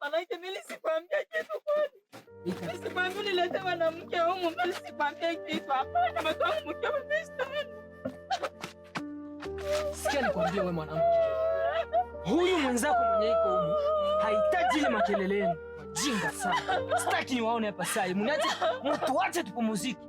Manake mimi sikwambia kitu kwani. Sikwambia nilete mwanamke au mume, sikwambia kitu. Hapana, mwanangu mke mtestani. Sikia nikwambie wewe mwanamke. Huyu mwenzako mwenye iko huyu hahitaji ile makelele yenu. Wajinga sana. Sitaki niwaone hapa sasa. Mniache, mtuache tupumzike.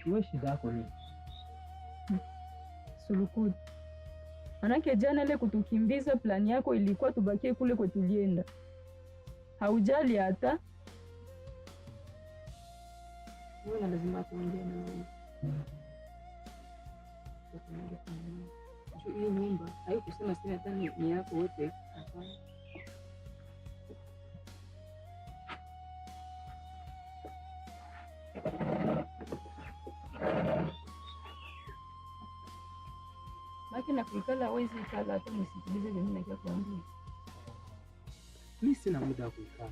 Wewe shida yako nini? Sulukudi. Manake jana ile kutukimbiza plani yako ilikuwa tubakie kule kwa tulienda. Haujali hata. Wewe lazima kuongea na mimi. Hii nyumba haikusema sina hata ni yako wote. Hapana. Na kuikala wezi kala hata nisikilize mimi nakia kuambia. Mimi sina muda wa kuikala.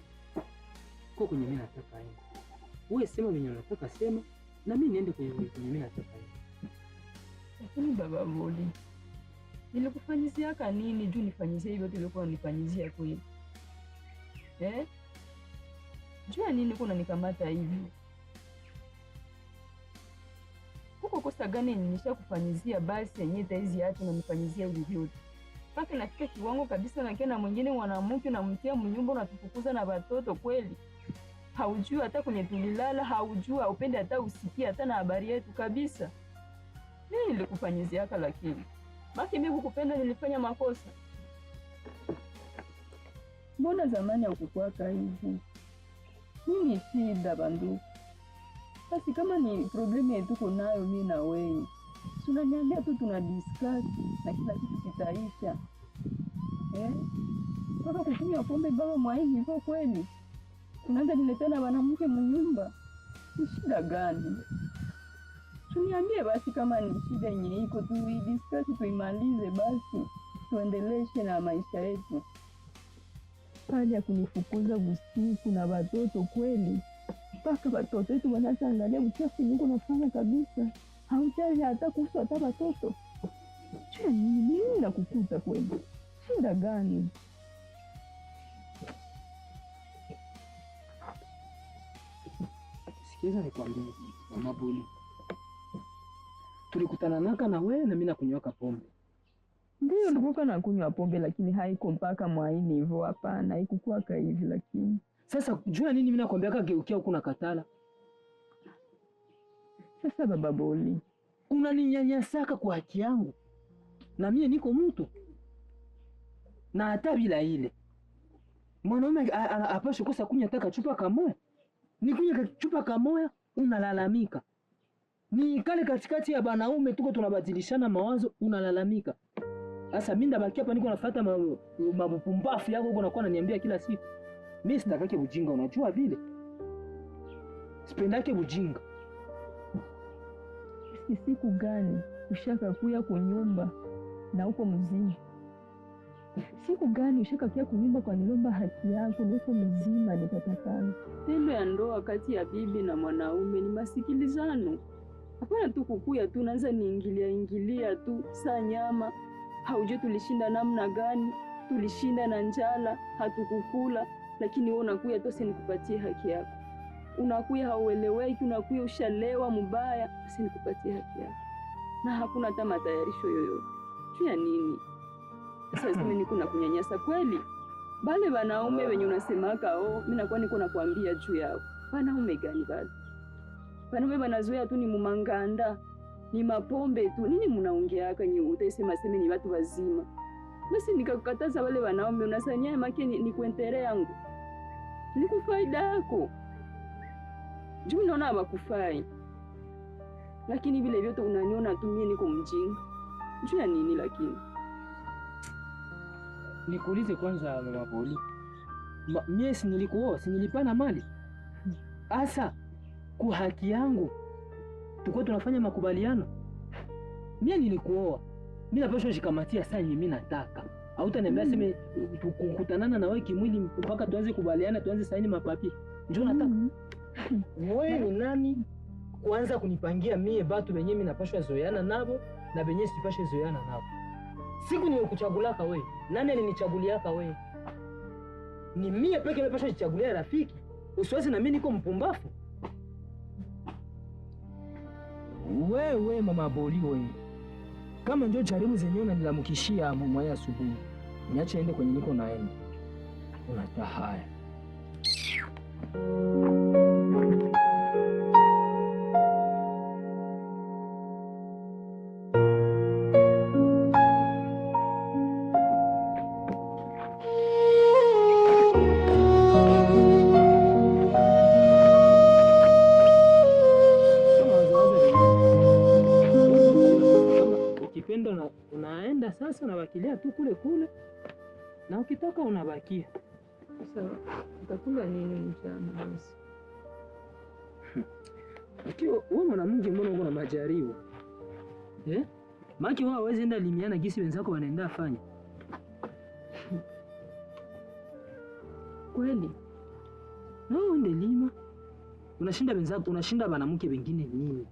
Kwa kwenye mimi nataka aende. Wewe sema venye unataka sema na mimi niende kwenye mimi nataka aende. Lakini baba Boli, nilikufanyizia nini juu nifanyizie hivyo tulikuwa unifanyizia kweli? Jua nini kuna nikamata hivi? Huko kosa gani nishakufanyizia basi yenyewe taizi yake na nifanyizia hivi vyote. Paka nafika kiwango kabisa na kena mwingine mwanamke na mtia mnyumba na tufukuza na watoto kweli. Haujui hata kwenye tulilala, haujui upende hata usikie hata na habari yetu kabisa. Nini nilikufanyizia haka lakini? Maki mimi kukupenda nilifanya makosa. Mbona zamani haukukuwa hivi? Nini shida bandu? Basi kama ni problemu yetu kunayo mimi na wewe. Tunaniambia tu tunadiscuss na kila kitu kitaisha. Kaka kukunywa pombe baba mwaini kwa kweli. Unaanza niletea na mwanamke mnyumba. Ni shida gani? Tuniambie basi kama ni shida yenye iko tu discuss tuimalize basi. Tuendeleshe na maisha yetu. Haja kunifukuza usiku na watoto kweli. Paka watoto wetu wanaangalia uchafu niko nafanya kabisa. Haujali hata kuhusu hata watoto. Je, nini na kukuta kweli? Shida gani? Sikiza nikwambie, Mama Boli. Tulikutana naka na wewe na mimi nakunywaka pombe. Ndio nilikuwa nakunywa pombe lakini haiko mpaka mwaini hivyo hapana, haikuwa hivi lakini. Sasa jua nini mimi nakwambiaka geukia huko na katala? Sasa baba Boli, unaninyanyasaka kwa haki yangu. Na mimi niko mtu. Na hata bila ile. Mwanaume apashe kosa kunya taka chupa kamoya. Nikunya chupa kamoya unalalamika. Ni kale katikati ya banaume tuko tunabadilishana mawazo unalalamika. Sasa mimi ndabaki hapa niko nafuata mabupumbafu yako uko nakuwa unaniambia kila siku. Mimi sitakake bujinga unajua vile. Sipendake bujinga. Eski siku gani ushakakuya kunyumba na uko mzima? Siku gani ushakakuya kunyumba kwa nilomba haki yako na uko mzima nikatakana? Tendo ya ndoa kati ya bibi na mwanaume ni masikilizano. Hapana tu kukuya tu naanza niingilia tu saa nyama. Haujue tulishinda namna gani? Tulishinda na njala, hatukukula, lakini wewe unakuya tu nikupatie haki yako. Unakuya haueleweki, unakuya ushalewa mubaya, nikupatie haki yako. Na hakuna hata matayarisho yoyote. Juu ya nini? Sasa sema niko na kunyanyasa kweli? Bale wanaume wenye unasemaka mimi nakuwa niko nakwambia juu yao. Wanaume gani bale? Wanaume wanazoea tu ni mumanganda, ni mapombe tu. Nini mnaongeaka nyi utasema sema ni watu wazima? Basi nikakukataza wale wanaume unasanya make ni kuendelea yangu. Ni kufaida yako. Juu naona hawakufai. Lakini vile vyote unaniona tu mimi niko mjinga. Juu ya nini lakini? Nikuulize kwanza mama Poli. Mie si nilikuoa, si nilipana mali? Asa kwa haki yangu tuko tunafanya makubaliano. Mie nilikuoa. Mimi napaswa shikamatia saa yenye mimi nataka. Hautaniambia sema tukukutanana na wewe kimwili mpaka tuanze kubaliana, tuanze saini mapapi. Njoo nataka. Wewe ni nani kuanza kunipangia mie batu benye mimi napaswa zoeana nabo na benye sipashe zoeana nabo? Siku nimekuchagulaka wewe. Nani alinichaguliaka wewe? Ni mie peke napaswa kuchagulia rafiki. Usiwazi na mimi niko mpumbafu. Wewe mama Boli wewe. Kama njoo jaribu zenyewe unanilamukishia mwaya asubuhi. Niache ende kwenye niko naenda. Unata haya. Unaenda sasa unabakilia tu kule kule na ukitaka unabakia. Sawa. Utakula nini mchana basi? Ukiwa wewe mwanamke mbona uko na majaribu? Maki wao hawezi enda limiana gisi wenzako wanaenda fanya. Kweli? No, ende lima. Unashinda wenzako, unashinda wanamke wengine nini?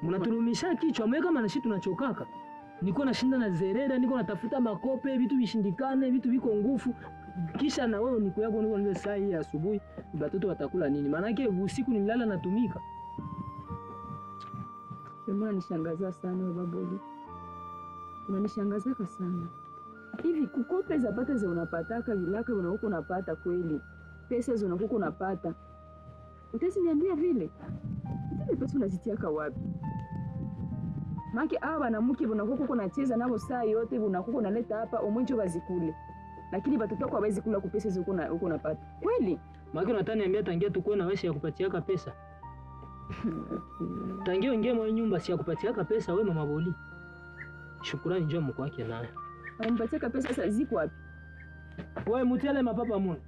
Mnaturumisha kichwa mwe kama nashi tunachokaka. Niko nashinda na zerera, niko natafuta makope, vitu vishindikane, vitu viko ngufu. Kisha na wewe niko yako niko nile saa hii asubuhi, watoto watakula nini? Maana yake usiku nilala natumika. Sema nishangaza sana wewe baboli. Unanishangaza sana. Hivi kukope za pata za unapataka vilaka unakuwa unapata kweli. Pesa za unakuwa unapata. Utasi niambia vile. Zile pesa unazitiaka wapi? Maki hawa wanamke unakuwa unacheza nao saa yote unakuwa unaleta hapa umwenjo bazikule. Lakini watoto wako hawezi kula kupesa hizo uko unapata. Kweli? Maki unataka niambia tangia tukue na wewe ya kupatiaka pesa. Tangia ingie mwa nyumba si ya kupatiaka pesa wewe mama Boli. Shukrani njoo mko wake naye. Anampatiaka pesa sasa ziko wapi? Wewe mutiale mapapa mwana.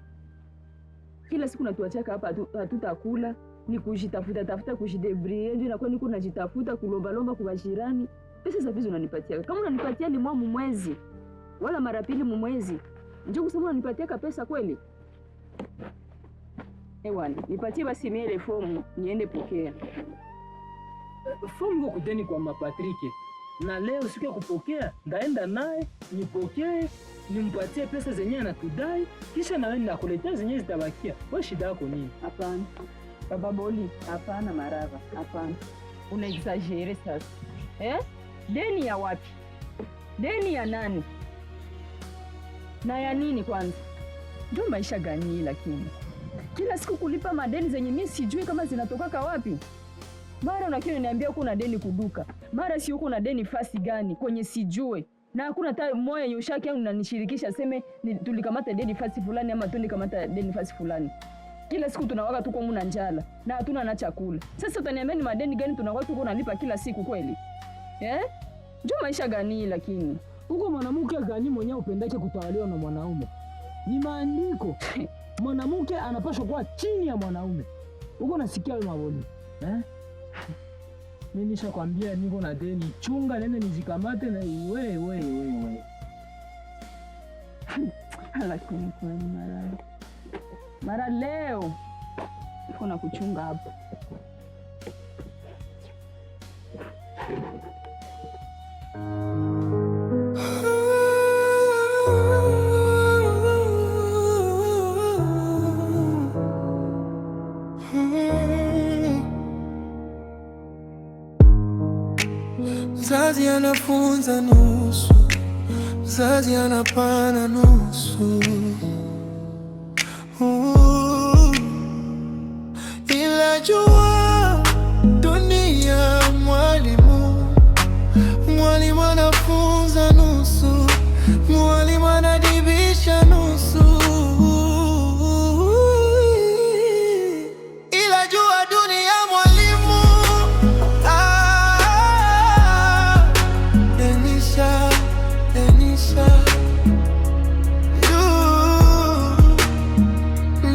Kila siku natuachaka hapa hatutakula. Ni kujitafuta kujidebrie ndio inakuwa niko najitafuta kulomba kwa jirani. Pesa za vizu unanipatia. Kama unanipatia limwa mwezi wala mara pili mwezi, njoo kusema unanipatia pesa kweli? Ewana, nipatie basi mele fomu niende pokea. Fomu kwa kudeni kwa mapatrike. Na leo siku ya kupokea, ndaenda naye, nipokee, nimpatie pesa zenyewe anatudai, kisha na wewe nakuletea zenyewe zitabakia. Wewe shida yako nini? Hapana. Baba Boli, hapana marava, hapana. Unaexagere sasa. Deni ya wapi? Deni ya nani? Na ya nini kwanza? Ndio maisha gani lakini? Kila siku kulipa madeni zenye mimi sijui kama zinatoka wapi. Mara unakiona niambia uko na deni kuduka. Mara si uko na deni fasi gani kwenye sijue. Na hakuna hata moyo yoshaki yangu unanishirikisha seme tulikamata deni fasi fulani ama tulikamata deni fasi fulani. Kila siku tunawaka tuko muna njala na hatuna na chakula. Sasa utaniambia ni madeni gani tunawaka tuko nalipa kila siku kweli? Njoo maisha gani lakini? Uko mwanamke gani mwenye upendake kutawaliwa na mwanaume? Ni maandiko. Mwanamke anapaswa kuwa chini ya mwanaume. Uko nasikia wewe maboni? Mimi nishakwambia niko na deni, chunga nene nizikamate na we. Lakini kweli mara leo niko na kuchunga hapo. Mzazi anafunza nusu, mzazi anapana nusu. Ila jua dunia mwalimu, mwalimu anafunza nusu, mwalimu anadibisha nusu. Ila jua dunia mwalimu,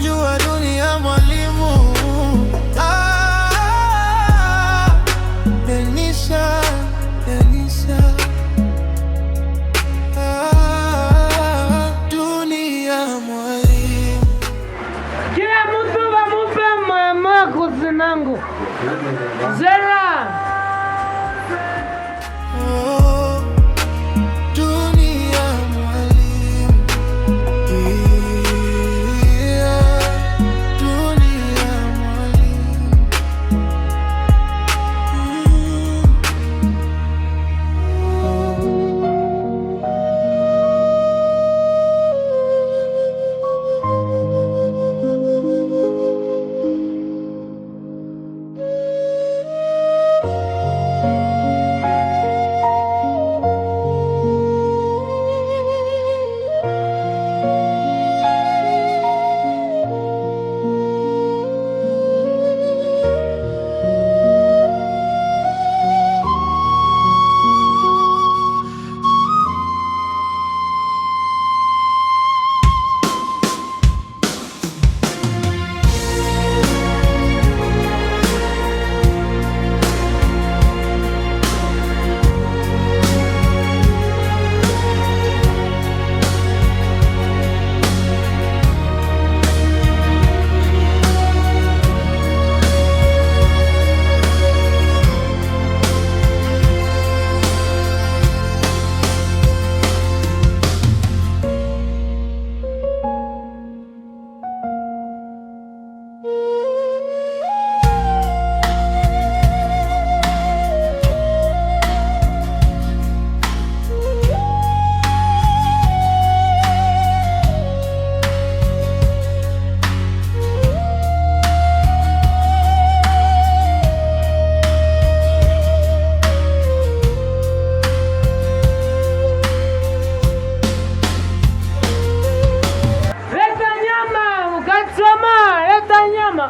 jua dunia mwalimu, Denisha, dunia mwalimu. Kila mtu wamupe mama kuzinangu Zera.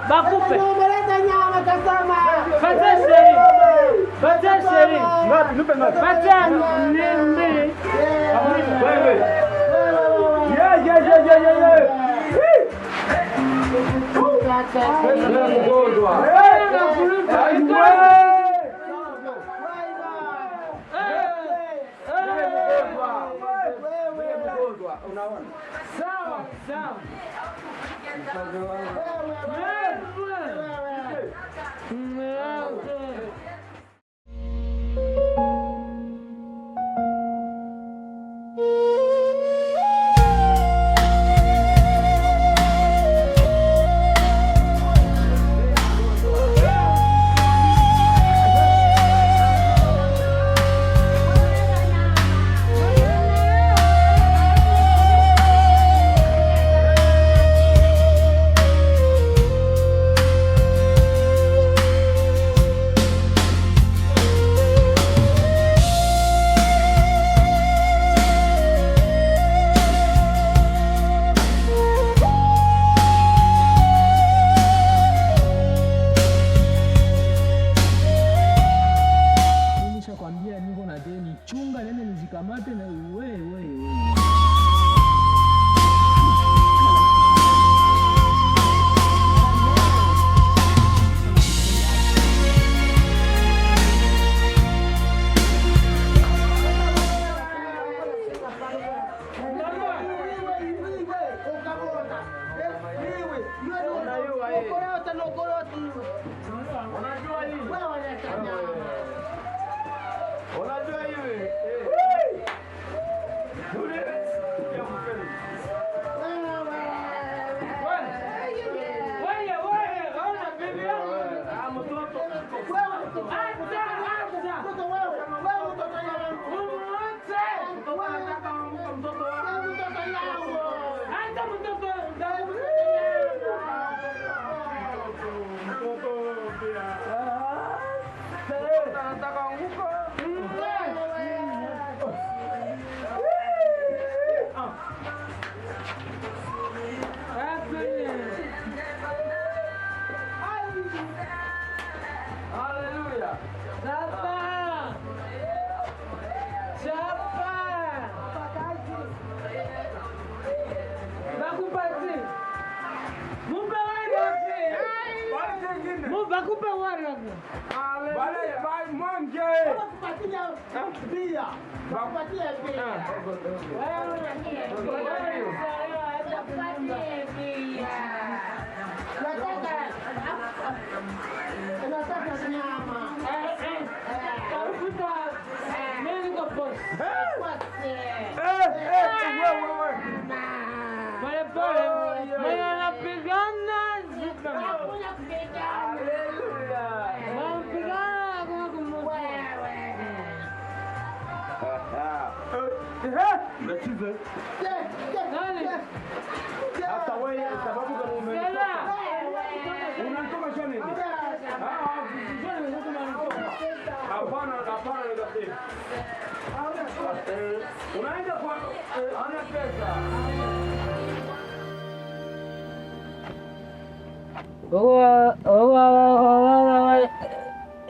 Bakupe. Leta nyama kasama. Pata sheri. Pata mbili. Wewe. Yeah. Sawa.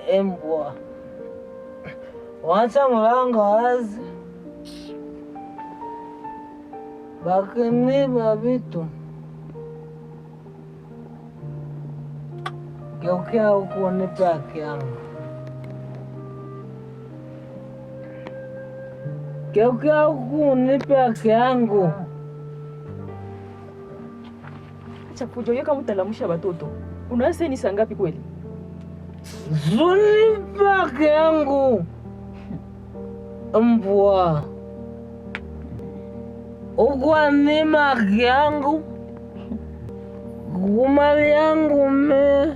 Embwa wacha mlango wazi, bakiniba vitu. Geukia huku unipe haki yangu. Geukia huku unipe haki yangu. Acha fujo, yeka mutalamusha watoto. Unaweza ni saa ngapi kweli? Unipe haki yangu. Mbwa. Ukwanima haki yangu. Mali yangu me.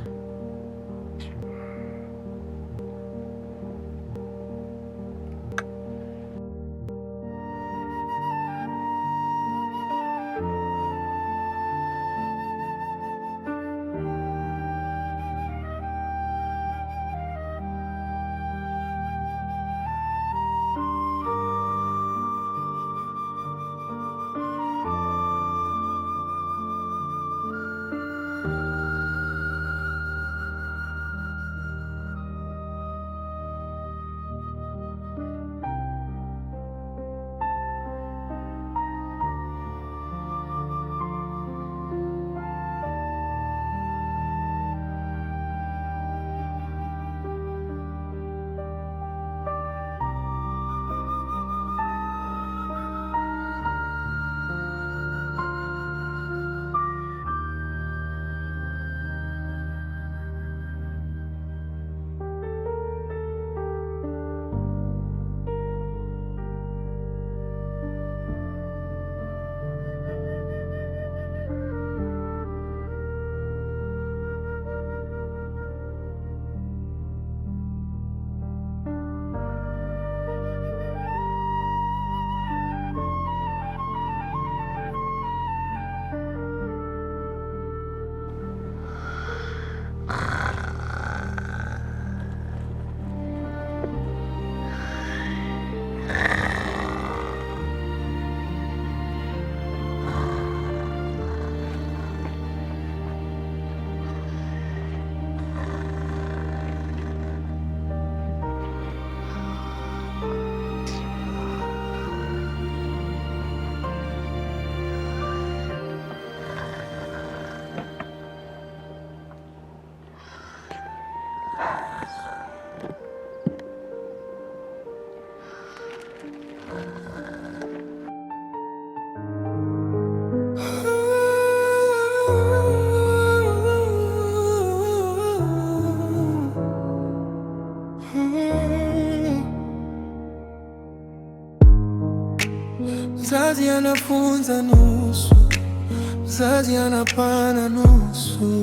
Mzazi anafunza nusu, mzazi anapana nusu.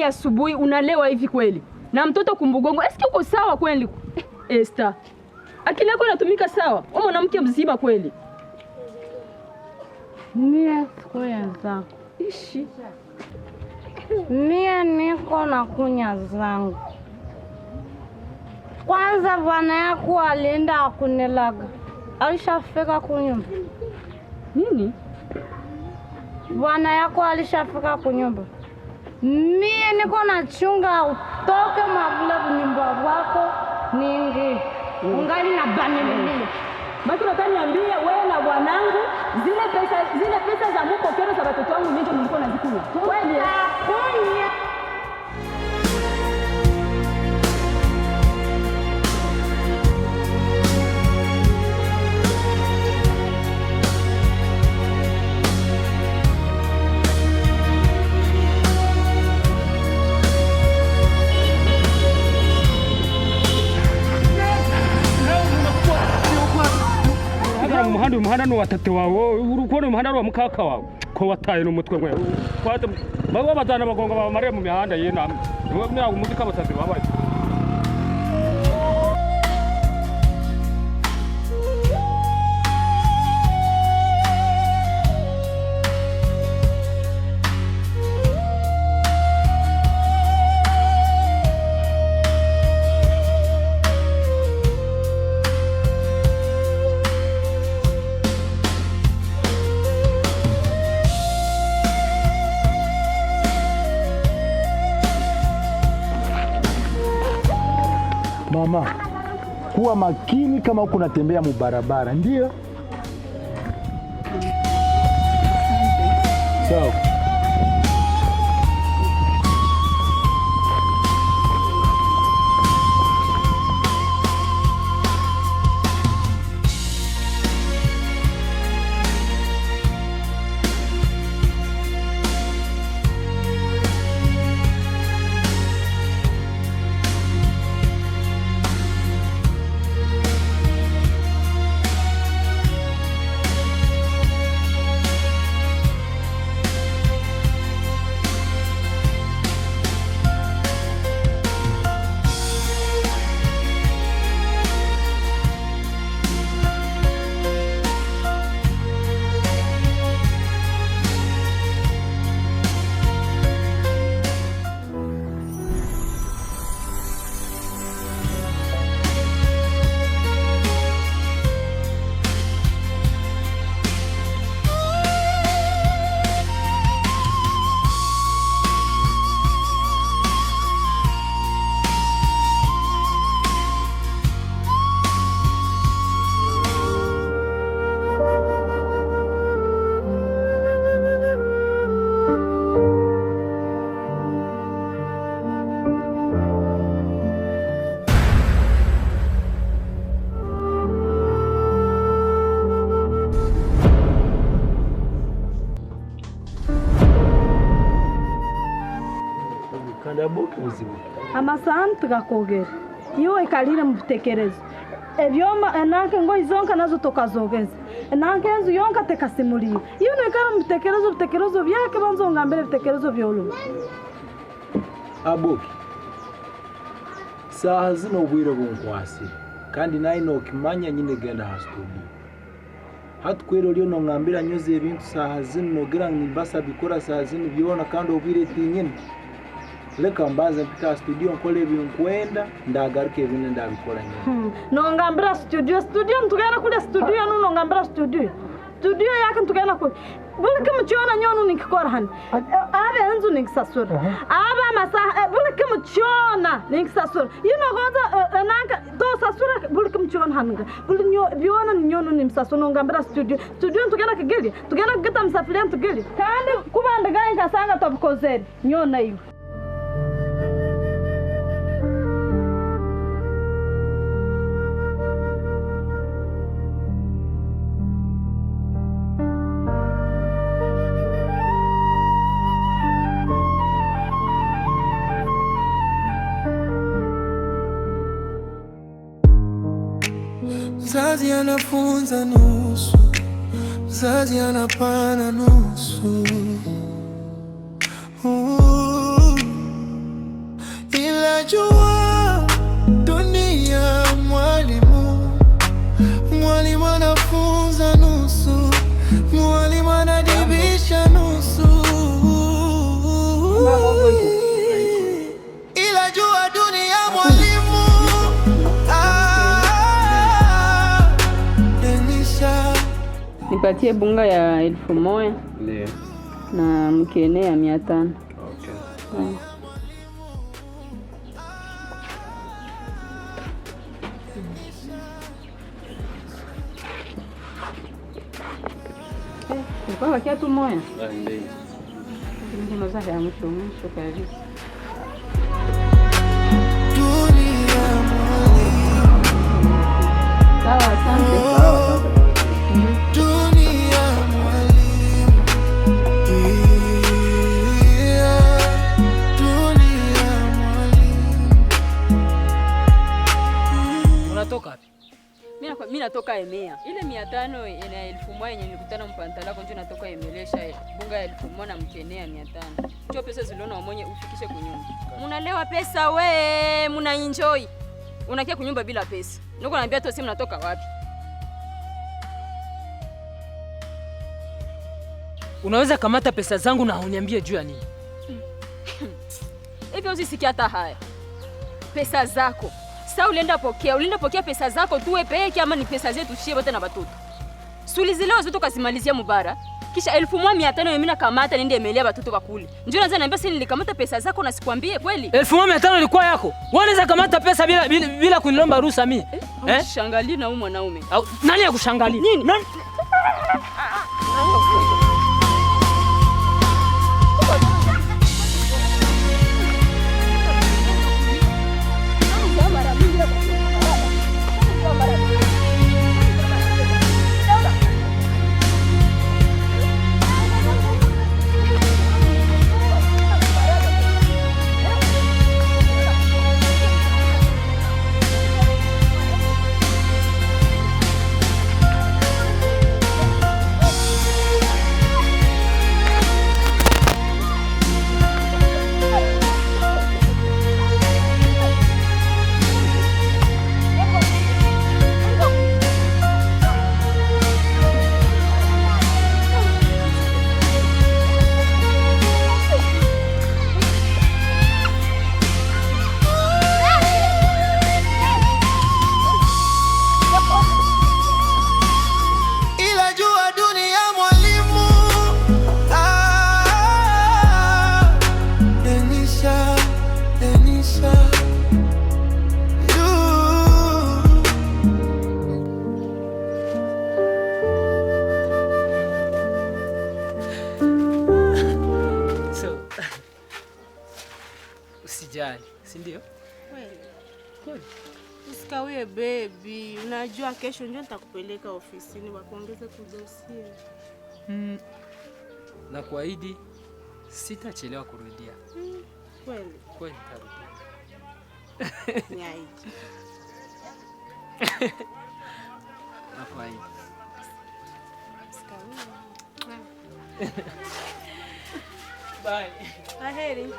asubuhi unalewa hivi kweli? Na mtoto kumbugongo, eski uko sawa kweli? Esther, akili yako inatumika sawa? Wewe mwanamke mzima kweli? Mie sikuya zako. Ishi. Mie niko na kunya zangu. Kwanza bwana yako alienda akunilaga. Alishafika kunyumba. Nini? Bwana yako alishafika kunyumba. Mie niko na chunga utoke mabula kunyumba wako ningi. Ungali na banilili. Basi unataniambia wewe na bwanangu zile pesa za mpokero za watoto wangu nje mlikuwa nazikunywa. Kweli? Kunya. umuhanda no watate wawe urukone umuhanda wa mukaka wawe ko wataye no mutwe mwe kwate baba bazana bagonga bamare mu mihanda yena mwa umuzika basazi babaye Mama, kuwa makini kama uko unatembea mubarabara, ndio? Sawa. Amasaha tukakogera iyo ikalire mu bitekerezo ebyoma enanke ngo izonka nazo tokazogeza enanke enzu yonka tekasimuliye iyo nekara mu bitekerezo byake banzonga mbere bitekerezo byolo Aboki, saha zino ubwire bunkwasi kandi nayi nokimanya nyine genda ha studio hatkwero lyo no ngambira nyoze ibintu saha zino nogira ngimbasa bikora saha zino byona kandi ubwire tinyine leka mbaze mpika studio nkole ibinkwenda ndagaruke ibintu ndabikora nyine nongambira studio ntugana kule studio no nongambira studio yake ntugana kule bulike muchona nyono nikikora hani abe enzu nikisasura aba masaha bulike muchona nikisasura yino gonza nanka to sasura bulike muchona hanga bulinyo biona nyono nimsasura nongambira studio ntugana kigeli tugana kugeta msafiri ntugeli kandi kubanda gaye kasanga tobukozeri nyona iyo Mzazi anafunza nusu, mzazi anapana nusu. Nipatie bunga ya 1000. Ndio. Na mkene ya 500. Okay. Kwa kiatu moja. Ndio. Ndio mzaha ya mwisho kali. Sawa, asante. Unatoka wapi? Mimi natoka Emea. Ile 500 na 1000 yenye nilikutana mpantala konjo natoka Emelesha bunga ya 1000 na mkenea 500. Hizo pesa ziliona mwenye ufikishe kunyumba. Munalewa pesa we, muna enjoy. Unakia kunyumba bila pesa. Niko naambia tu simu natoka wapi? Unaweza kamata pesa zangu na uniambie juu ya nini? Hivyo usisikia hata haya. Pesa zako. Sasa ulienda pokea pesa zako tu wewe peke ama ni pesa zetu shie wote na watoto. Suli zileo zote kazimalizia mubara. Kisha 1500 mimi nakamata niende Emelea watoto bakule. Njoo naanza niambia sisi nilikamata pesa zako na sikwambie kweli. 1500 ilikuwa yako. Unaweza kamata pesa bila kunilomba ruhusa mimi. Shangalie na huyu mwanaume. Nani akushangalia? Nini? Nani? Usijali, si ndio? Kweli. Usikawie baby, unajua kesho ndio nitakupeleka ofisini wakuongeze kudosia. Na kuahidi sitachelewa kurudia. Kweli. Kweli nitarudia. Niahidi. Na kuahidi. Usikawie. Bye. Aheri.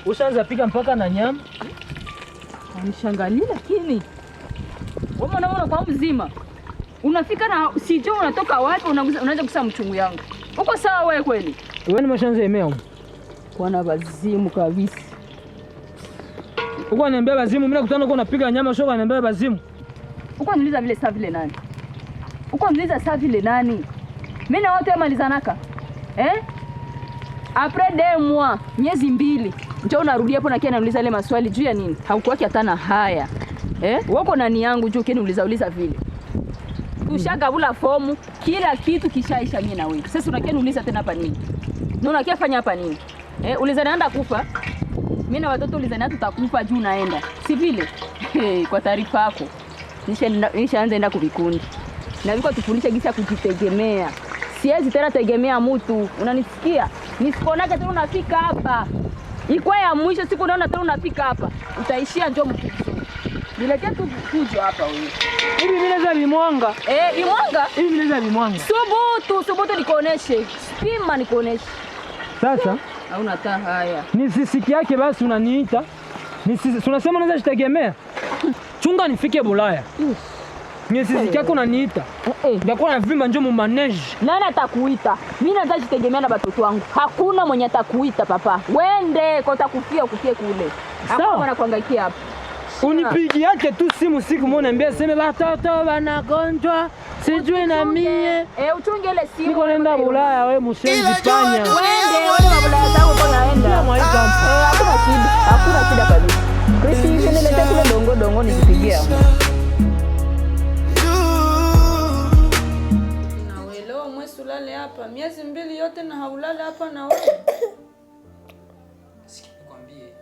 Ushaanza pika mpaka na nyama? Unishangalia lakini. Wewe unaona kwa mzima. Unafika na sijui unatoka wapi unaanza kusa mchungu yangu. Uko sawa wewe kweli? Wewe ni mashanza Emea. Kwa na wazimu kabisa. Uko ananiambia wazimu, mimi nakutana uko unapiga nyama shoka ananiambia wazimu. Uko niuliza vile saa vile nani? Uko niuliza saa vile nani? Mimi na wote malizanaka. Après 2 mois, miezi 2. Njoo unarudia hapo na kia nauliza ile maswali juu ya nini? Haukuwaki hata na haya. Wako nani yangu juu keni uliza vile. Ushagabula fomu, kila kitu kishaisha mimi na wewe. Sasa unakia niuliza tena hapa nini? Na unakia fanya hapa nini? Uliza naenda kufa. Mimi na watoto uliza na tutakufa juu naenda. Si vile? Kwa taarifa yako. Nishaanza enda kuvikundi. Na viko tufundisha jinsi ya kujitegemea. Siwezi tena tegemea mtu. Unanisikia? Nisiponake tena unafika hapa. Ikwa ya mwisho siku unaona tena unafika hapa. Utaishia njoo mkizo. Niletee tu kujo hapa wewe. Hivi vile za limwanga. Limwanga? Hivi vile za limwanga. Subutu nikuoneshe. Pima nikuoneshe. Sasa hauna taa haya. Ni sisiki yake basi unaniita. Tunasema unaweza jitegemea. Chunga nifike Bulaya. Ni sisiki yako unaniita. Ngakuwa na vimba njoo mu manage. Nani atakuita? Mimi nataka jitegemea na watoto wangu. Hakuna mwenye atakuita papa. Wende kwa utakufia kufie kule. Hapo wanakuangaikia hapa. Unipigi yake tu simu siku mbona niambia sema watoto wanagonjwa. Sijui na mie. Uchunge ile simu. Niko nenda Bulaya wewe mshenzi panya. Wende wa Bulaya zako unaenda. Hakuna shida. Hakuna shida kabisa. Kristi hivi nilete kule dongo nikipigia. Na wewe leo mwezi ulale hapa. Miezi 2 yote na haulale hapa na wewe. Sikia nikwambie.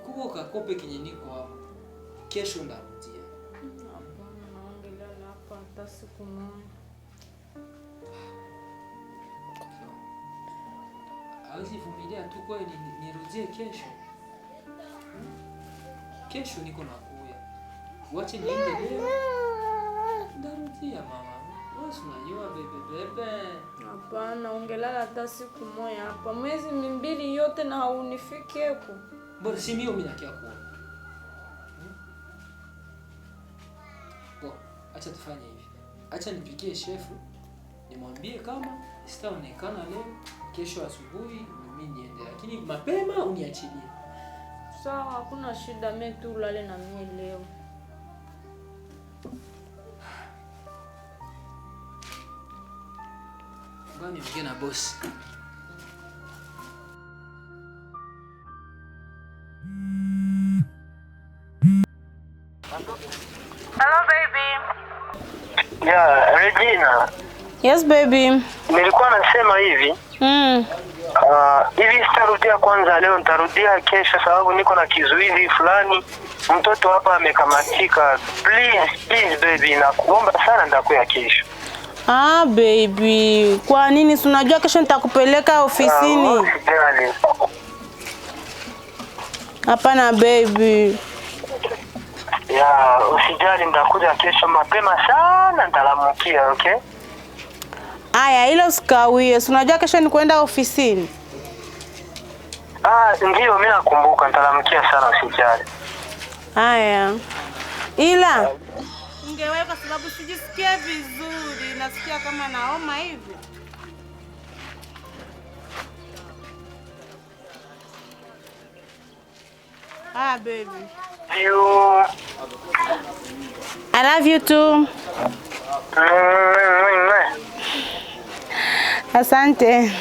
Kumbuka kope kenye niko hapo. Kesho ndarudia. Hapana, naongelea hapa hata siku moja. Hawezi vumilia tu kweli nirudie kesho. Kesho niko nakuya. Wache niende leo. Ndarudia mama. Wewe unajua bebe. Hapana, ungelala hata siku moja hapa. Miezi 2 yote na haunifiki huko. Bora si mimi nakia kuona. Acha tufanye hivi. Acha nipigie shefu. Nimwambie kama sitaonekana leo, kesho asubuhi mimi niende. Lakini mapema uniachilie. Sawa, hakuna shida, mimi tu ulale na mimi leo. Ngani ongea na boss. Hello baby. Yeah, Regina. Yes baby. Nilikuwa nasema hivi. Hivi sitarudia kwanza leo, nitarudia kesho sababu niko na kizuizi fulani. Mtoto hapa amekamatika. Please baby, nakuomba sana ndakuya kesho. Baby, kwa nini? Si unajua kesho nitakupeleka ofisini. Hapana baby. Usijali, ndakuja kesho mapema sana, nitalamukia, okay? Aya, ile usikawie. Si unajua kesho ni kwenda ofisini. Ndio mimi nakumbuka, nitalamukia sana, usijali. Aya. Ila ungeweka kwa sababu sijisikia vizuri, nasikia kama naoma hivi. Baby. I love you too. Asante.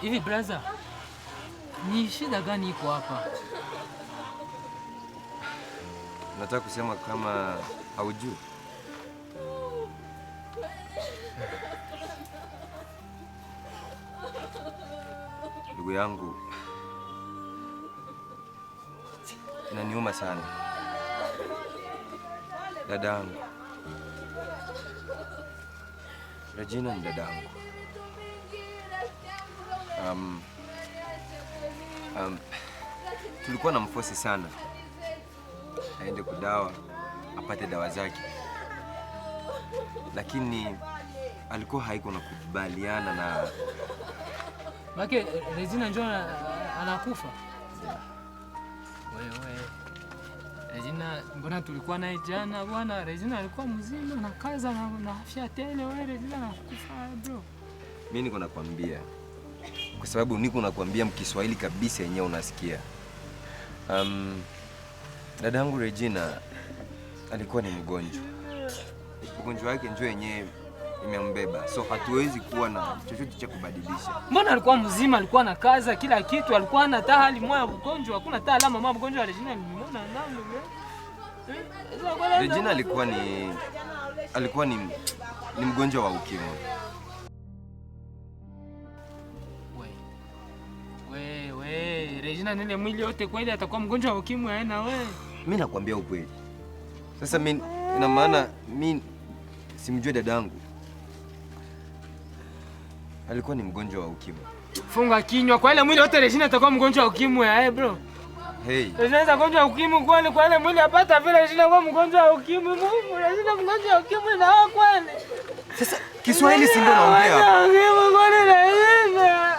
Hivi brother, ni shida gani iko hapa? Nataka kusema kama haujui. Ndugu yangu, inaniuma sana. Dadangu. Regina ni dadangu. Tulikuwa na mfosi sana aende kudawa apate dawa zake, lakini alikuwa haiko na kukubaliana na Make Regina njoo anakufa. Wewe Regina, mbona tulikuwa naye jana bwana? Regina alikuwa mzima na kaza na afya tele. Wewe Regina anakufa bro. Mimi niko nakwambia kwa sababu niko nakwambia mkiswahili kabisa yenyewe unasikia. Dadangu Regina alikuwa ni mgonjwa. Ugonjwa wake njoo yenyewe imembeba. So hatuwezi kuwa na chochote cha kubadilisha. Mbona alikuwa mzima, alikuwa na kaza kila kitu, alikuwa na hali moja ya mgonjwa, hakuna hata alama mama mgonjwa wa Regina nimeona ndani. Regina alikuwa ni mgonjwa wa ukimwi. We, Regina nile mwili yote kweli atakuwa mgonjwa wa ukimwi aina wewe? Mimi nakwambia ukweli. Sasa mimi ina maana mimi simjui dadangu. Alikuwa ni mgonjwa wa ukimwi. Funga kinywa, kwa ile mwili yote Regina atakuwa mgonjwa wa ukimwi bro. Hey. Regina atakuwa mgonjwa wa ukimwi kwani kwa ile mwili apata vile Regina kwa mgonjwa wa ukimwi. Regina mgonjwa wa ukimwi na wao kwani. Sasa Kiswahili si ndio naongea? Ukimwi kwani Regina.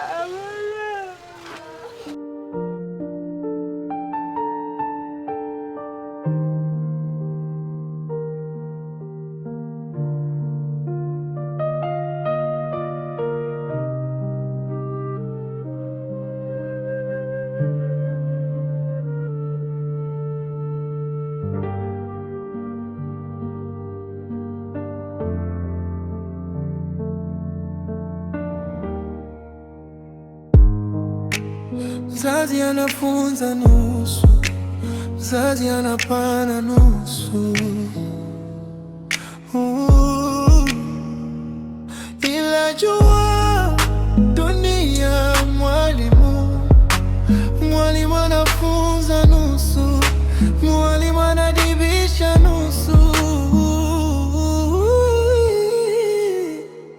Mzazi anafunza nusu, mzazi anapana nusu. Ila jua dunia mwalimu, mwalimu anafunza nusu, mwalimu anadibisha nusu.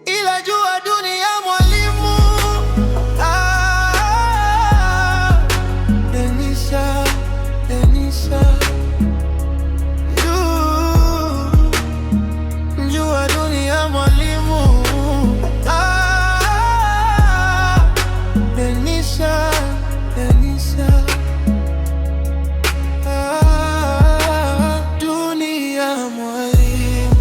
Ila jua dunia mwalimu, jua dunia mwalimu, Denisha, dunia mwalimu,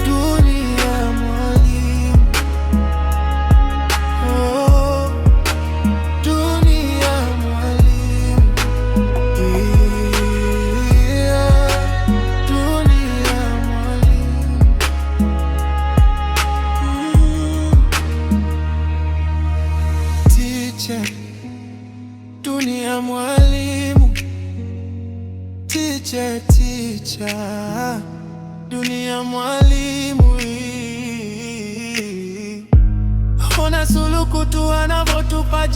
dunia mwalimu, dunia mwalimu, dunia mwalimu. Teacher, dunia mwalimu, teacher, dunia mwalimu. Ona suluku tu anavotupa